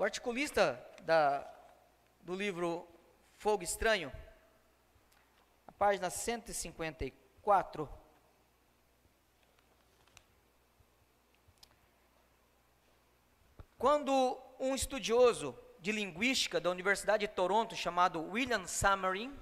o articulista do livro Fogo Estranho, a página 154, quando um estudioso de linguística da Universidade de Toronto, chamado William Samarin,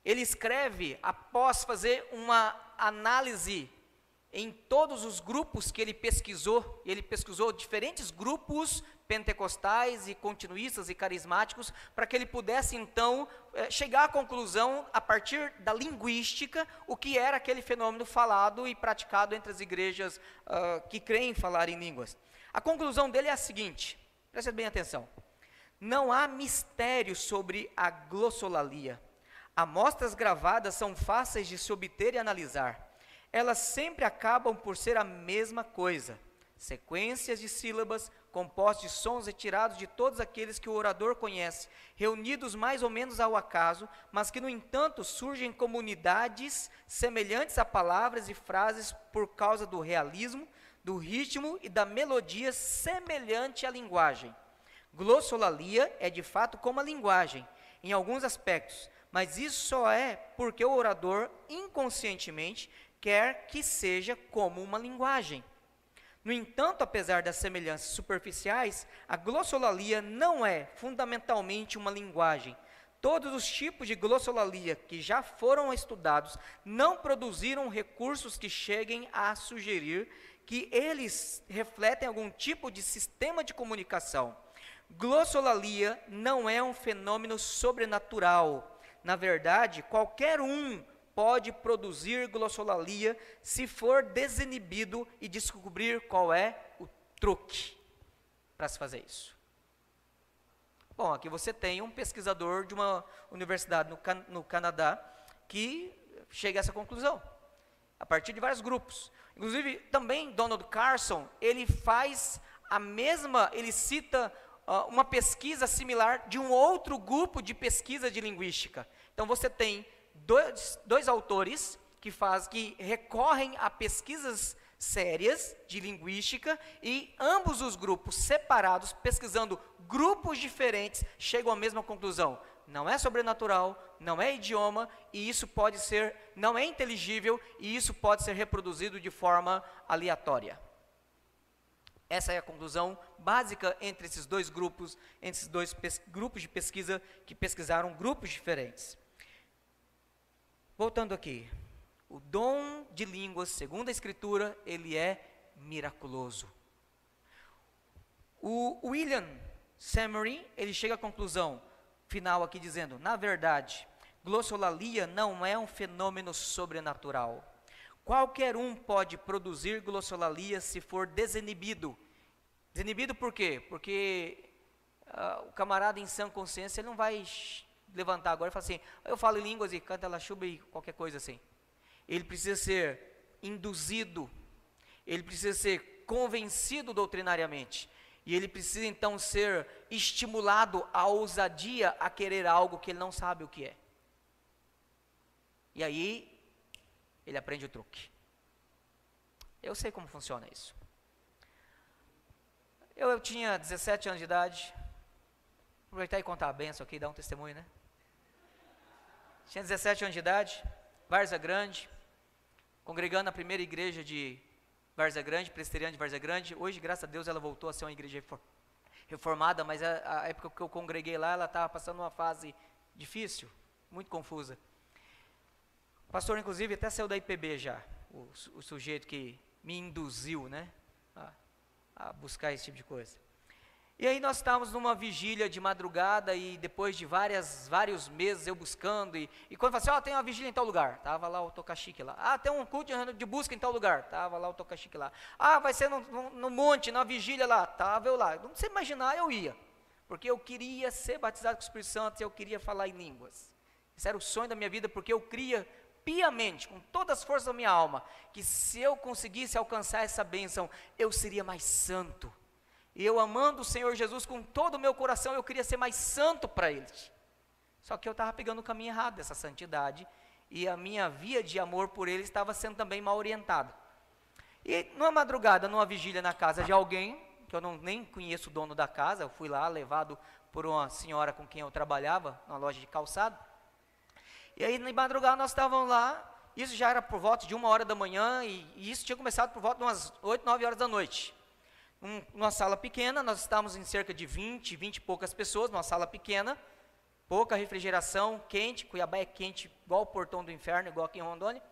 ele escreve, após fazer uma análise em todos os grupos que ele pesquisou diferentes grupos pentecostais e continuistas e carismáticos, para que ele pudesse então chegar à conclusão, a partir da linguística, o que era aquele fenômeno falado e praticado entre as igrejas que creem em falar em línguas. A conclusão dele é a seguinte, preste bem atenção: não há mistério sobre a glossolalia. Amostras gravadas são fáceis de se obter e analisar. Elas sempre acabam por ser a mesma coisa: sequências de sílabas compostas de sons retirados de todos aqueles que o orador conhece, reunidos mais ou menos ao acaso, mas que, no entanto, surgem como unidades semelhantes a palavras e frases por causa do realismo, do ritmo e da melodia semelhante à linguagem. Glossolalia é de fato como a linguagem, em alguns aspectos, mas isso só é porque o orador, inconscientemente, quer que seja como uma linguagem. No entanto, apesar das semelhanças superficiais, a glossolalia não é fundamentalmente uma linguagem. Todos os tipos de glossolalia que já foram estudados não produziram recursos que cheguem a sugerir que eles refletem algum tipo de sistema de comunicação. Glossolalia não é um fenômeno sobrenatural. Na verdade, qualquer um pode produzir glossolalia se for desinibido e descobrir qual é o truque para se fazer isso. Bom, aqui você tem um pesquisador de uma universidade no Canadá que chega a essa conclusão, a partir de vários grupos. Inclusive, também Donald Carson, ele cita uma pesquisa similar de um outro grupo de pesquisa de linguística. Então você tem dois autores que recorrem a pesquisas sérias de linguística, e ambos os grupos separados, pesquisando grupos diferentes, chegam à mesma conclusão: não é sobrenatural, não é idioma, e isso não é inteligível, e isso pode ser reproduzido de forma aleatória. Essa é a conclusão básica entre esses dois grupos, grupos de pesquisa que pesquisaram grupos diferentes. Voltando aqui, o dom de línguas, segundo a Escritura, ele é miraculoso. O William Samarin, ele chega à conclusão final aqui dizendo: na verdade, glossolalia não é um fenômeno sobrenatural. Qualquer um pode produzir glossolalia se for desinibido. Desinibido por quê? Porque o camarada em sã consciência, ele não vai levantar agora e falar assim: eu falo em línguas e canta la chuva e qualquer coisa assim. Ele precisa ser induzido, ele precisa ser convencido doutrinariamente, e ele precisa então ser estimulado à ousadia, a querer algo que ele não sabe o que é. E aí ele aprende o truque. Eu sei como funciona isso. Eu tinha 17 anos de idade. Aproveitar e contar a benção aqui, dar um testemunho, né? Tinha 17 anos de idade, Várzea Grande, congregando na primeira igreja de Várzea Grande, presbiteriana de Várzea Grande. Hoje, graças a Deus, ela voltou a ser uma igreja reformada, mas a época que eu congreguei lá, ela estava passando uma fase difícil, muito confusa. O pastor, inclusive, até saiu da IPB já, o sujeito que me induziu, né, a buscar esse tipo de coisa. E aí nós estávamos numa vigília de madrugada, e depois de vários meses eu buscando, e quando eu falei assim: tem uma vigília em tal lugar, estava lá o toca-chique lá. Tem um culto de busca em tal lugar, estava lá o toca-chique lá. Vai ser no monte, na vigília lá, estava eu lá. Não sei imaginar, eu ia, porque eu queria ser batizado com o Espírito Santo, eu queria falar em línguas. Esse era o sonho da minha vida, porque eu cria piamente, com todas as forças da minha alma, que se eu conseguisse alcançar essa bênção, eu seria mais santo. E eu, amando o Senhor Jesus com todo o meu coração, eu queria ser mais santo para Ele. Só que eu estava pegando o caminho errado dessa santidade, e a minha via de amor por Ele estava sendo também mal orientada. E numa madrugada, numa vigília na casa de alguém, que eu nem conheço o dono da casa, eu fui lá levado por uma senhora com quem eu trabalhava, numa loja de calçado. E aí, na madrugada, nós estávamos lá, isso já era por volta de 1h da manhã, e isso tinha começado por volta de umas 8, 9 horas da noite. Numa sala pequena, nós estávamos em cerca de 20 e poucas pessoas, numa sala pequena, pouca refrigeração, quente, Cuiabá é quente, igual o portão do inferno, igual aqui em Rondônia.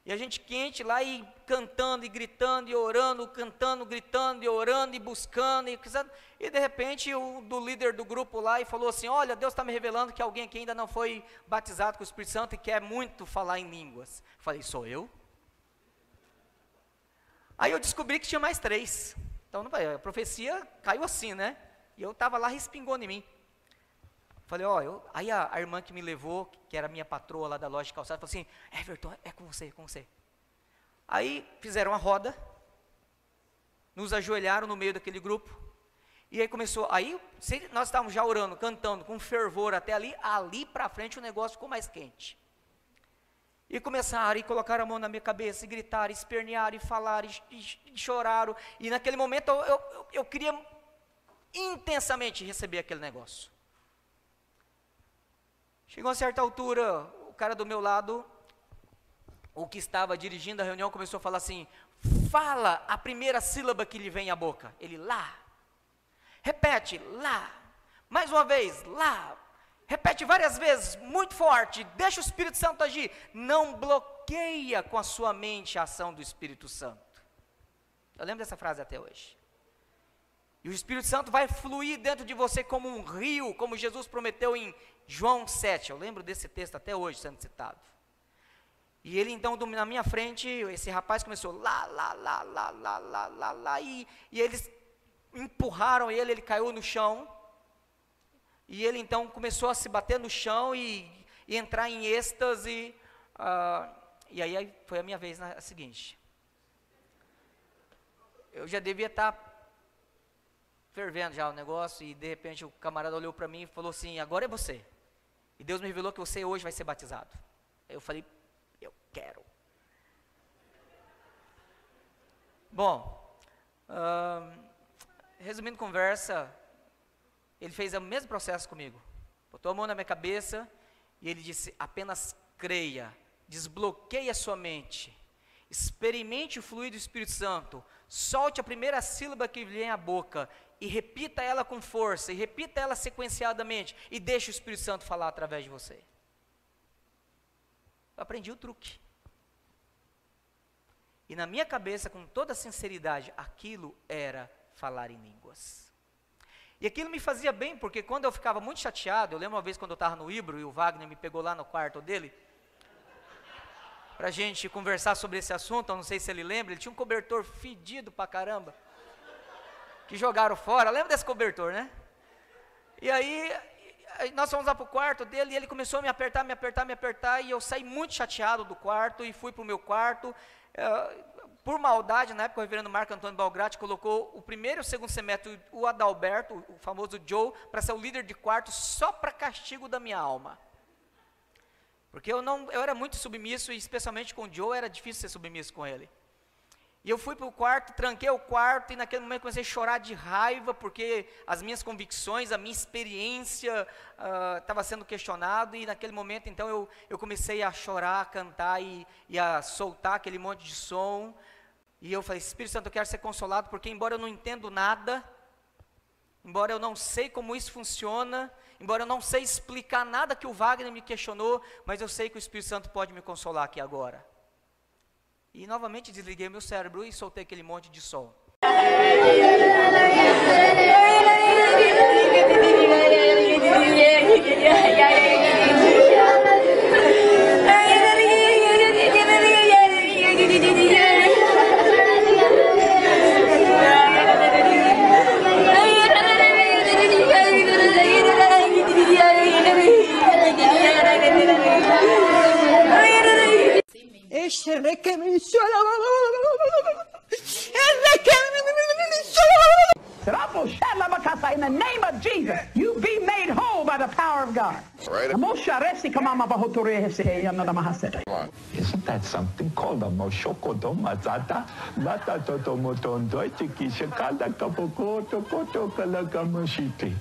E a gente quente lá e cantando e gritando e orando, cantando, gritando e orando e buscando. E de repente o líder do grupo lá e falou assim, olha, Deus está me revelando que alguém aqui ainda não foi batizado com o Espírito Santo e quer muito falar em línguas. Eu falei, sou eu? Aí eu descobri que tinha mais 3. Então a profecia caiu assim, né? E eu estava lá, respingou em mim. Falei, aí a irmã que me levou, que era minha patroa lá da loja de calçado, falou assim, Everton, é com você, é com você. Aí fizeram a roda, nos ajoelharam no meio daquele grupo, e aí começou, nós estávamos já orando, cantando, com fervor até ali para frente o negócio ficou mais quente. E começaram, e colocaram a mão na minha cabeça, e gritaram, e espernearam, e falaram, e choraram, e naquele momento eu queria intensamente receber aquele negócio. Chegou a certa altura, o cara do meu lado, o que estava dirigindo a reunião, começou a falar assim, fala a primeira sílaba que lhe vem à boca. Ele, lá. Repete, lá. Mais uma vez, lá. Repete várias vezes, muito forte, deixa o Espírito Santo agir. Não bloqueia com a sua mente a ação do Espírito Santo. Eu lembro dessa frase até hoje. E o Espírito Santo vai fluir dentro de você como um rio, como Jesus prometeu em João 7, eu lembro desse texto até hoje sendo citado. E ele então, na minha frente, esse rapaz começou lá, e eles empurraram ele caiu no chão, e ele então começou a se bater no chão e entrar em êxtase, e aí foi a minha vez na seguinte. Eu já devia estar fervendo já o negócio, e de repente o camarada olhou para mim e falou assim, agora é você. E Deus me revelou que você hoje vai ser batizado. Aí eu falei, eu quero. Bom, resumindo conversa, ele fez o mesmo processo comigo. Botou a mão na minha cabeça e ele disse, apenas creia, desbloqueie a sua mente, experimente o fluir do Espírito Santo, solte a primeira sílaba que vem à boca e repita ela com força, e repita ela sequenciadamente, e deixe o Espírito Santo falar através de você. Eu aprendi o truque. E na minha cabeça, com toda sinceridade, aquilo era falar em línguas. E aquilo me fazia bem, porque quando eu ficava muito chateado, eu lembro uma vez quando eu estava no Ibro, e o Wagner me pegou lá no quarto dele, para a gente conversar sobre esse assunto, eu não sei se ele lembra, ele tinha um cobertor fedido pra caramba, que jogaram fora, lembra desse cobertor, né? E aí, nós fomos lá para o quarto dele, e ele começou a me apertar, e eu saí muito chateado do quarto, e fui para o meu quarto, por maldade, na época o reverendo Marco Antônio Balgrati colocou o primeiro e o segundo semestre, o Adalberto, o famoso Joe, para ser o líder de quarto, só para castigo da minha alma. Porque eu era muito submisso, e especialmente com o Joe, era difícil ser submisso com ele. E eu fui para o quarto, tranquei o quarto, e naquele momento comecei a chorar de raiva, porque as minhas convicções, a minha experiência estava sendo questionado, e naquele momento, então, eu comecei a chorar, a cantar e a soltar aquele monte de som, e eu falei, Espírito Santo, eu quero ser consolado, porque embora eu não entendo nada, embora eu não sei como isso funciona, embora eu não sei explicar nada que o Wagner me questionou, mas eu sei que o Espírito Santo pode me consolar aqui agora. E novamente desliguei meu cérebro e soltei aquele monte de som. In the name of Jesus, you be made whole. by the power of God. Isn't that something called a Moshokodo Mazata? Lata Totomotondo, Tikishakala Kapokoto Koto Kalakamushiti.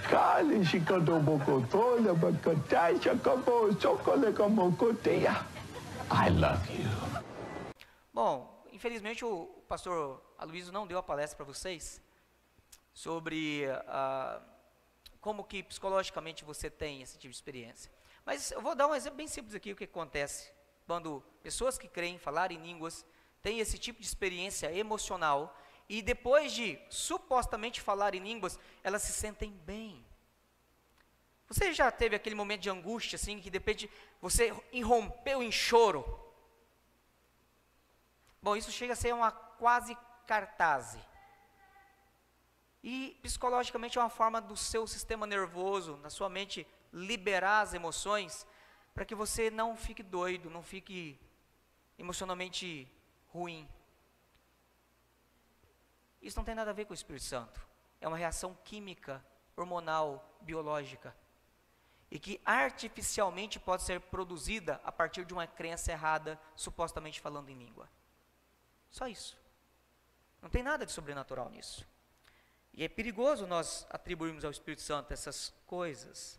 Kali Shikodobokoto, Labakatasha Kapo, Sokolekamokotea. I love you. Bom, infelizmente o pastor Aloysio não deu a palestra para vocês sobre como que psicologicamente você tem esse tipo de experiência. Mas eu vou dar um exemplo bem simples aqui, o que acontece quando pessoas que creem, falar em línguas, têm esse tipo de experiência emocional e depois de supostamente falar em línguas, elas se sentem bem. Você já teve aquele momento de angústia, assim, que de repente você irrompeu em choro? Bom, isso chega a ser uma quase cartase. E psicologicamente é uma forma do seu sistema nervoso, na sua mente, liberar as emoções, para que você não fique doido, não fique emocionalmente ruim. Isso não tem nada a ver com o Espírito Santo. É uma reação química, hormonal, biológica. E que artificialmente pode ser produzida a partir de uma crença errada, supostamente falando em língua. Só isso. Não tem nada de sobrenatural nisso. E é perigoso nós atribuirmos ao Espírito Santo essas coisas.